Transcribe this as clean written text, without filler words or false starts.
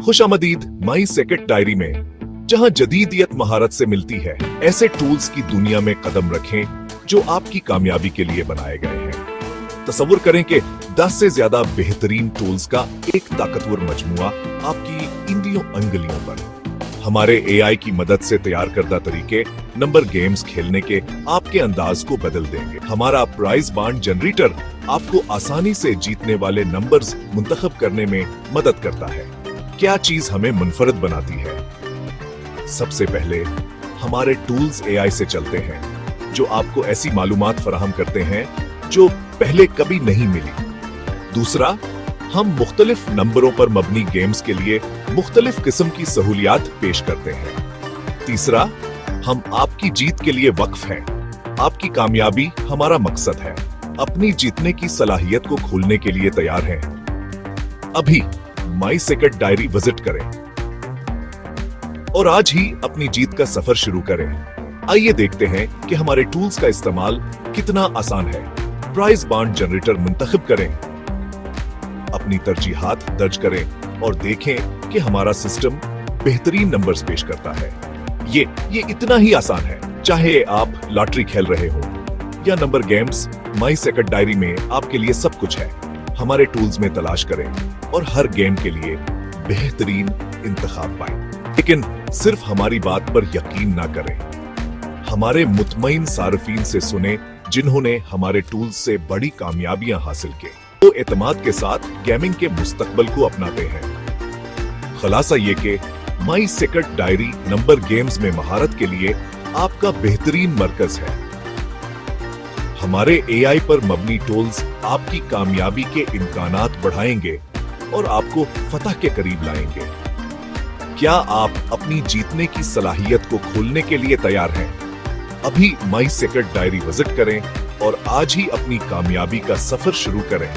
खुशामदीद माई secret diary में, जहां जदीदियत महारत से मिलती है। ऐसे टूल्स की दुनिया में कदम रखें जो आपकी कामयाबी के लिए बनाए गए हैं। तसव्वुर करें कि 10 से ज्यादा बेहतरीन टूल्स का एक ताकतवर मजमुआ आपकी अंगुलियों पर। हमारे एआई की मदद से तैयार करदा तरीके नंबर गेम्स खेलने के आपके अंदाज को बदल देंगे। हमारा प्राइज बांड जनरेटर आपको आसानी से जीतने वाले नंबर्स मुंतखब करने में मदद करता है। क्या चीज हमें मुनफरद बनाती है? सबसे पहले हमारे टूल्स एआई से चलते हैं, जो आपको ऐसी मालूमात फराहम करते हैं जो पहले कभी नहीं मिली। दूसरा, हम मुख्तलिफ नंबरों पर मबनी गेम्स के लिए मुख्तलिफ किस्म की सहूलियात पेश करते हैं। तीसरा, हम आपकी जीत के लिए वक्फ हैं। आपकी कामयाबी हमारा मकसद है। अपनी जीतने की सलाहियत को खोलने के लिए तैयार हैं? अभी माई सेक्रेट डायरी विजिट करें और आज ही अपनी जीत का सफर शुरू करें। आइए देखते हैं कि हमारे टूल्स का इस्तेमाल कितना आसान है। प्राइज बांड जनरेटर मुंतखब करें, अपनी तरजीहात दर्ज करें और देखें कि हमारा सिस्टम बेहतरीन नंबर्स पेश करता है। ये इतना ही आसान है। चाहे आप लॉटरी खेल रहे हो या नंबर गेम्स, माई सेक्रेट डायरी में आपके लिए सब कुछ है। हमारे टूल्स में तलाश करें और हर गेम के लिए बेहतरीन इंतखाब पाएं। लेकिन सिर्फ हमारी बात पर यकीन ना करें। हमारे मुतमईन सार्फिन से सुने जिन्होंने हमारे टूल्स से बड़ी कामयाबियां हासिल की, वो एतमाद के साथ गेमिंग के मुस्तकबल को अपनाते हैं। खुलासा ये कि माई सेक्रेट डायरी नंबर गेम्स में महारत के लिए आपका बेहतरीन मरकज है। हमारे एआई पर मबनी टूल्स आपकी कामयाबी के इम्कानात बढ़ाएंगे और आपको फतह के करीब लाएंगे। क्या आप अपनी जीतने की सलाहियत को खोलने के लिए तैयार हैं? अभी माई सेक्रेट डायरी विजिट करें और आज ही अपनी कामयाबी का सफर शुरू करें।